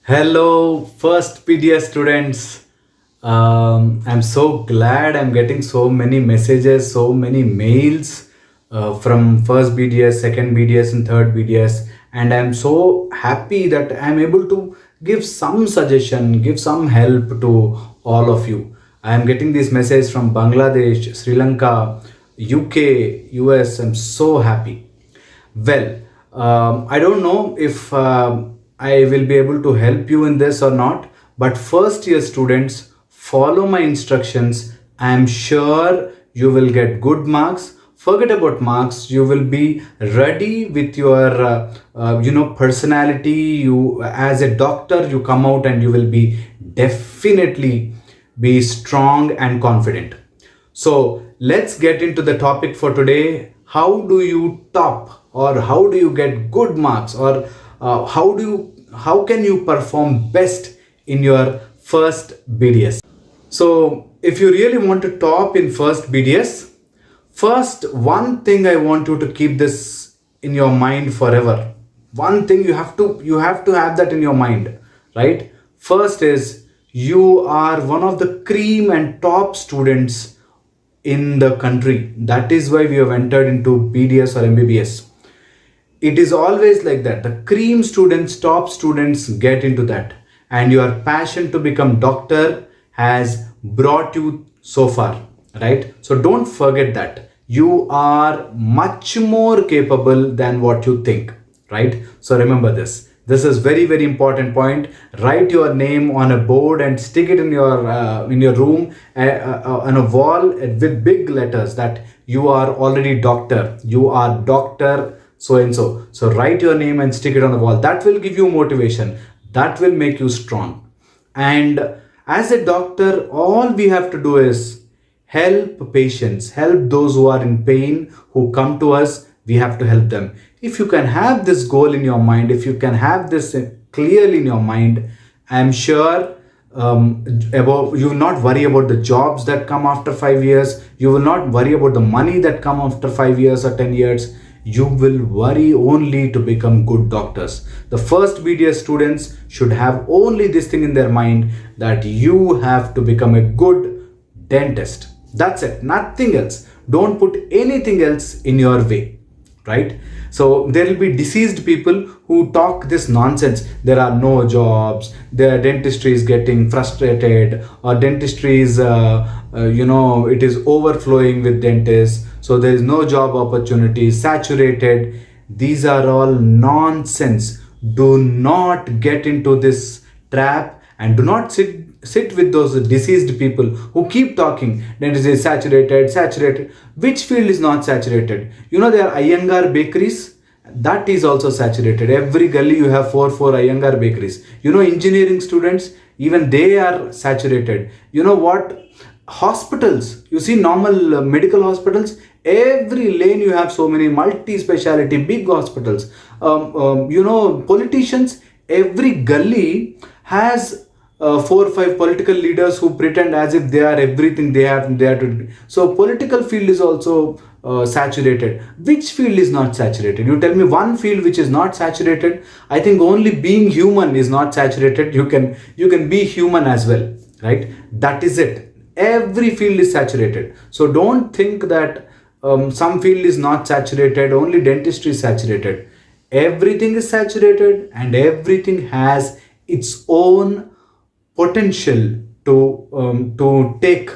Hello, first PDS students. I'm so glad I'm getting so many messages, so many mails from first BDS, second BDS, and third BDS. And I'm so happy that I'm able to give some suggestion, give some help to all of you. I'm getting these messages from Bangladesh, Sri Lanka, UK, US. I'm so happy. Well, I don't know if I will be able to help you in this or not, but first year students, follow my instructions. I am sure you will get good marks. Forget about marks. You will be ready with your, personality. You, as a doctor, you come out and you will be definitely be strong and confident. So let's get into the topic for today. How do you top, or how do you get good marks, or how can you perform best in your first BDS? So if you really want to top in first BDS, first one thing I want you to keep this in your mind forever. One thing you have to have that in your mind, right? First is you are one of the cream and top students in the country. That is why we have entered into BDS or MBBS. It is always like that. The cream students, top students get into that, and your passion to become doctor has brought you so far, right? So don't forget that you are much more capable than what you think, right? So remember this. This is very very important point. Write your name on a board and stick it in your room, on a wall, with big letters, that you are already doctor. You are doctor so and so. So write your name and stick it on the wall. That will give you motivation. That will make you strong. And as a doctor, all we have to do is help patients, help those who are in pain, who come to us. We have to help them. If you can have this goal in your mind, if you can have this clearly in your mind, I'm sure about, you will not worry about the jobs that come after 5 years. You will not worry about the money that come after 5 years or 10 years. You will worry only to become good doctors. The first BDS students should have only this thing in their mind, that you have to become a good dentist. That's it, nothing else. Don't put anything else in your way, right? So there will be deceased people who talk this nonsense. There are no jobs, their dentistry is getting frustrated, or dentistry is it is overflowing with dentists, so there is no job opportunities, saturated. These are all nonsense. Do not get into this trap, and do not sit with those deceased people who keep talking that it is saturated. Which field is not saturated? There are Iyengar bakeries. That is also saturated. Every gully you have four Iyengar bakeries. Engineering students, even they are saturated. You know what? Hospitals, you see, normal medical hospitals, every lane you have so many multi-speciality big hospitals. Politicians, every gully has 4 or 5 political leaders who pretend as if they are everything. They are to. So political field is also saturated. Which field is not saturated? You tell me one field which is not saturated. I think only being human is not saturated. You can be human as well, right? That is it. Every field is saturated. So don't think that some field is not saturated, only dentistry is saturated. Everything is saturated, and everything has its own potential to take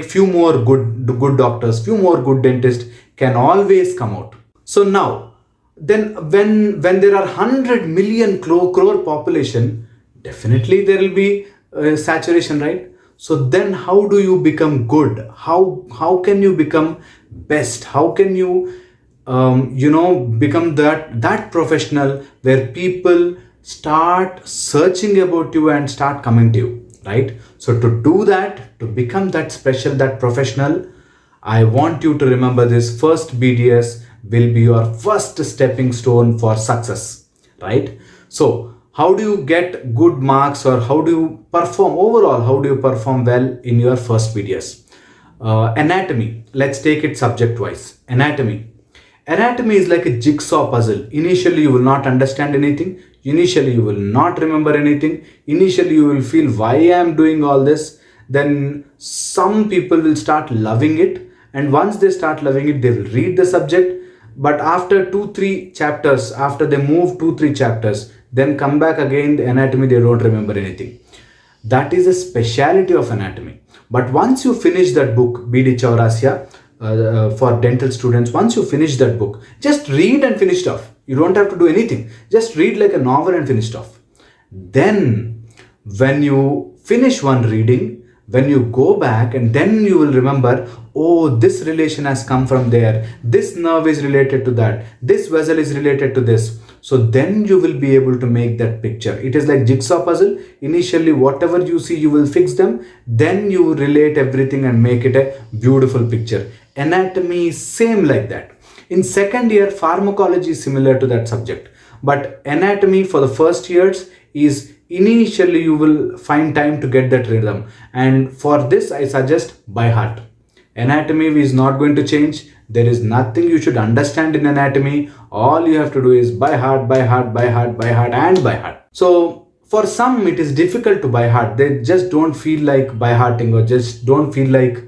few more good doctors, few more good dentists can always come out. So now, then when there are 100 million crore population, definitely there will be saturation, right? So then how do you become good? How can you become best? How can you become that professional where people start searching about you and start coming to you, right? So to do that, to become that special, that professional, I want you to remember this: first BDS will be your first stepping stone for success, right? So how do you get good marks, or how do you perform overall? How do you perform well in your first BDS? Anatomy, let's take it subject wise. Anatomy is like a jigsaw puzzle. Initially you will not understand anything. Initially you will not remember anything. Initially you will feel, why I am doing all this. Then some people will start loving it, and once they start loving it, they will read the subject. But after 2 3 chapters, after they move 2 3 chapters, then come back again the anatomy, they don't remember anything. That is a speciality of anatomy. But once you finish that book, BD Chaurasya, for dental students, once you finish that book, just read and finish it off. You don't have to do anything. Just read like a novel and finish it off. Then, when you finish one reading, when you go back, and then you will remember, oh, this relation has come from there, this nerve is related to that, this vessel is related to this. So then you will be able to make that picture. It is like jigsaw puzzle. Initially whatever you see, you will fix them, then you relate everything and make it a beautiful picture. Anatomy is same like that. In second year, pharmacology is similar to that subject, but anatomy for the first years is, initially you will find time to get that rhythm, and for this I suggest by heart. Anatomy is not going to change. There is nothing you should understand in anatomy. All you have to do is by heart, by heart, by heart, by heart, and by heart. So for some it is difficult to by heart. They just don't feel like by hearting, or just don't feel like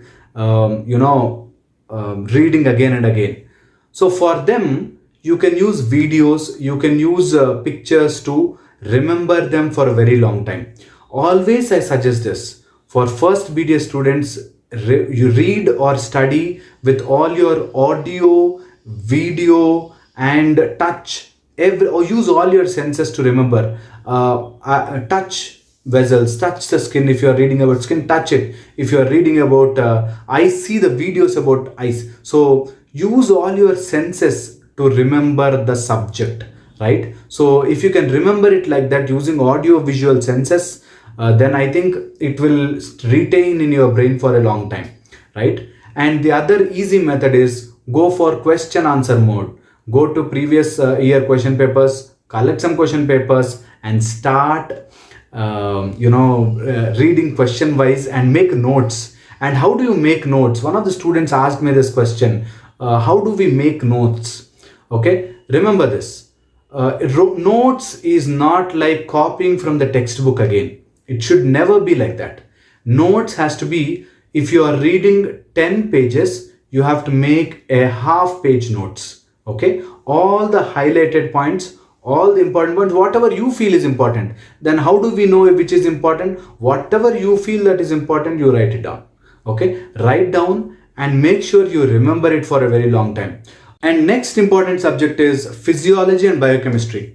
reading again and again. So for them, you can use videos, you can use pictures to remember them for a very long time. Always I suggest this for first BDS students. You read or study with all your audio, video, and touch, or use all your senses to remember. Touch vessels, touch the skin. If you are reading about skin, touch it. If you are reading about eyes, see the videos about eyes. So use all your senses to remember the subject, right? So if you can remember it like that using audio visual senses, then I think it will retain in your brain for a long time, right? And the other easy method is go for question answer mode. Go to previous year question papers, collect some question papers, and start reading question wise and make notes. And how do you make notes? One of the students asked me this question, how do we make notes? Okay, remember this. Notes is not like copying from the textbook again. It should never be like that. Notes has to be, if you are reading 10 pages, you have to make a half page notes. Okay, all the highlighted points, all the important points, whatever you feel is important. Then how do we know which is important? Whatever you feel that is important, you write it down. Okay, write down and make sure you remember it for a very long time. And next important subject is physiology and biochemistry.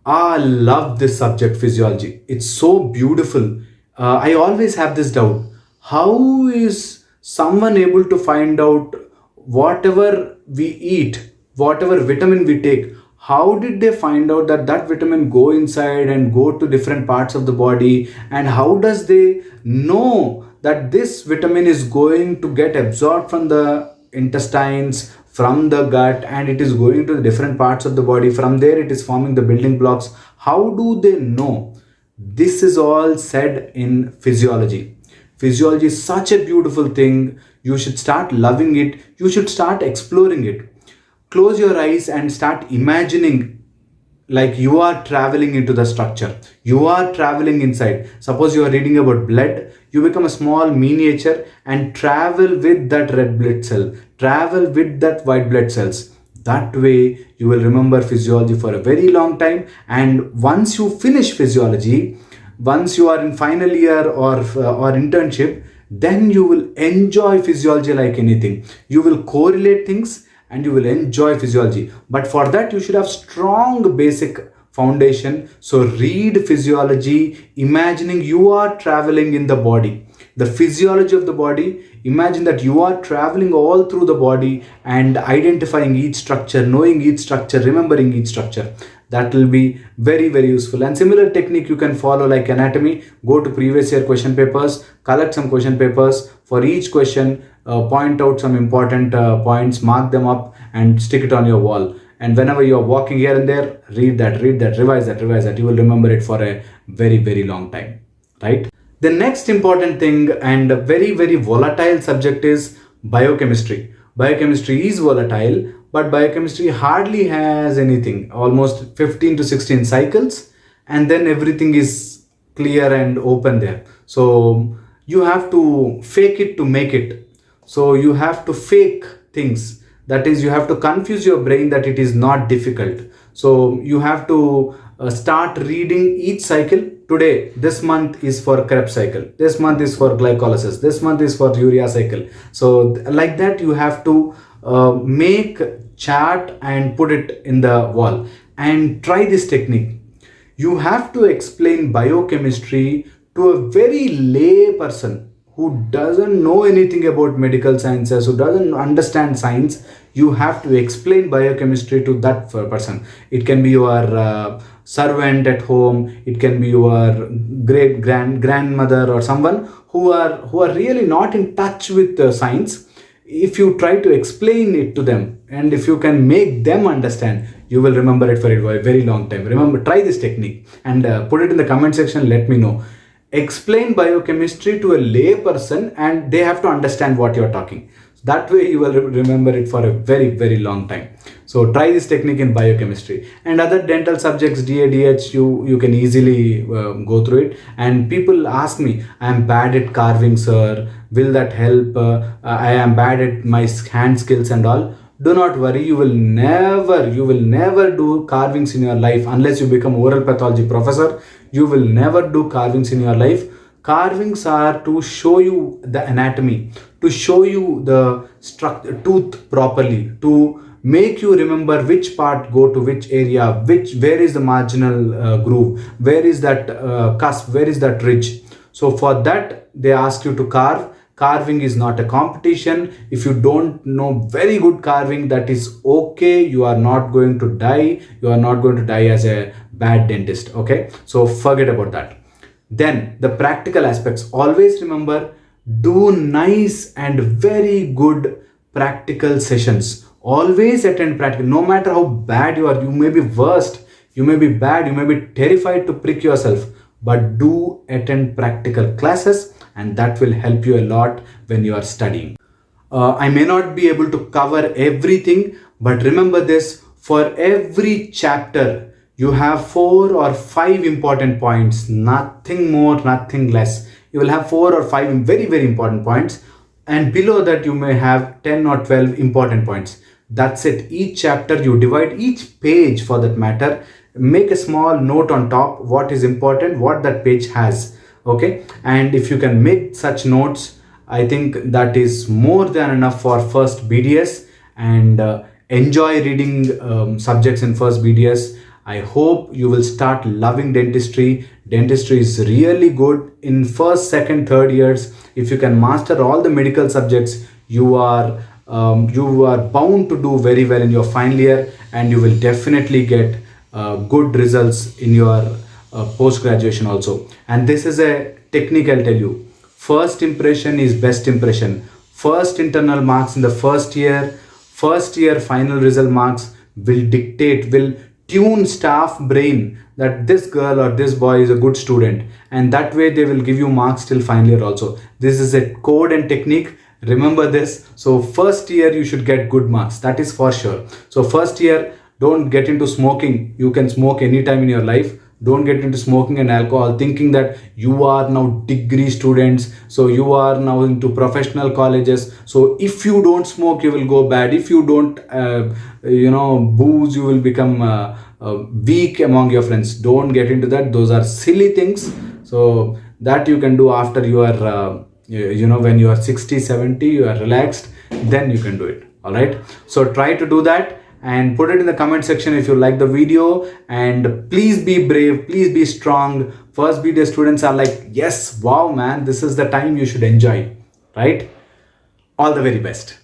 I love this subject, physiology. It's so beautiful. I always have this doubt. How is someone able to find out whatever we eat, whatever vitamin we take, how did they find out that that vitamin go inside and go to different parts of the body? And how does they know that this vitamin is going to get absorbed from the intestines, from the gut, and it is going to the different parts of the body? From there it is forming the building blocks. How do they know? This is all said in physiology. Physiology is such a beautiful thing. You should start loving it. You should start exploring it. Close your eyes and start imagining like you are traveling into the structure. You are traveling inside. Suppose you are reading about blood, you become a small miniature and travel with that red blood cell, travel with that white blood cells. That way you will remember physiology for a very long time. And once you finish physiology, once you are in final year or internship, then you will enjoy physiology like anything. You will correlate things and you will enjoy physiology. But for that you should have strong basic foundation. So read physiology, imagining you are traveling in the body, the physiology of the body. Imagine that you are traveling all through the body and identifying each structure, knowing each structure, remembering each structure. That will be very, very useful. And similar technique you can follow like anatomy. Go to previous year question papers, collect some question papers. For each question, point out some important points, mark them up and stick it on your wall. And whenever you are walking here and there, read that, revise that. You will remember it for a very, very long time, right? The next important thing and a very, very volatile subject is biochemistry. Biochemistry is volatile, but biochemistry hardly has anything, almost 15 to 16 cycles. and then everything is clear and open there. So you have to fake it to make it. So you have to fake things, that is, you have to confuse your brain that it is not difficult. So you have to start reading each cycle. Today, this month is for Krebs cycle, this month is for glycolysis, this month is for urea cycle. So like that you have to make chart and put it in the wall, and try this technique. You have to explain biochemistry to a very lay person who doesn't know anything about medical sciences, who doesn't understand science. You have to explain biochemistry to that person. It can be your servant at home, it can be your great grandmother, or someone who are really not in touch with science. If you try to explain it to them, and if you can make them understand, you will remember it for a very long time. Remember, try this technique and put it in the comment section. Let me know. Explain biochemistry to a lay person and they have to understand what you're talking. That way you will remember it for a very long time. So try this technique in biochemistry. And other dental subjects, DA, DH, you can easily go through it. And people ask me, I am bad at carving, sir, will that help? I am bad at my hand skills and all. Do not worry, you will never do carvings in your life unless you become oral pathology professor. You will never do carvings in your life. Carvings are to show you the anatomy, to show you the tooth properly, to make you remember which part go to which area, where is the marginal groove, where is that cusp, where is that ridge. So for that they ask you to carve. Carving is not a competition. If you don't know very good carving, that is okay. You are not going to die. You are not going to die as a bad dentist. Okay, so forget about that. Then the practical aspects. Always remember, do nice and very good practical sessions. Always attend practical. No matter how bad you are, you may be worst, you may be bad, you may be terrified to prick yourself, but do attend practical classes, and that will help you a lot when you are studying. I may not be able to cover everything, but remember this: for every chapter you have 4 or 5 important points, nothing more, nothing less. You will have 4 or 5 very important points, and below that you may have 10 or 12 important points. That's it. Each chapter you divide, each page for that matter, make a small note on top what is important, what that page has. Okay, and if you can make such notes, I think that is more than enough for first BDS. And enjoy reading subjects in first BDS. I hope you will start loving dentistry. Dentistry is really good in first, second, third years. If you can master all the medical subjects, you are bound to do very well in your final year, and you will definitely get good results in your post graduation also. And this is a technique, I'll tell you. First impression is best impression. First internal marks in the first year final result marks will tune staff brain that this girl or this boy is a good student, and that way they will give you marks till final year also. This is a code and technique. Remember this. So first year you should get good marks, that is for sure. So first year, don't get into smoking. You can smoke anytime in your life. Don't get into smoking and alcohol thinking that you are now degree students, so you are now into professional colleges, so if you don't smoke you will go bad, if you don't booze you will become weak among your friends. Don't get into that. Those are silly things. So that you can do after you are when you are 60, 70, you are relaxed, then you can do it. All right, so try to do that and put it in the comment section if you like the video. And please be brave, please be strong. First BDS students are like, yes, wow man, this is the time you should enjoy, right? All the very best.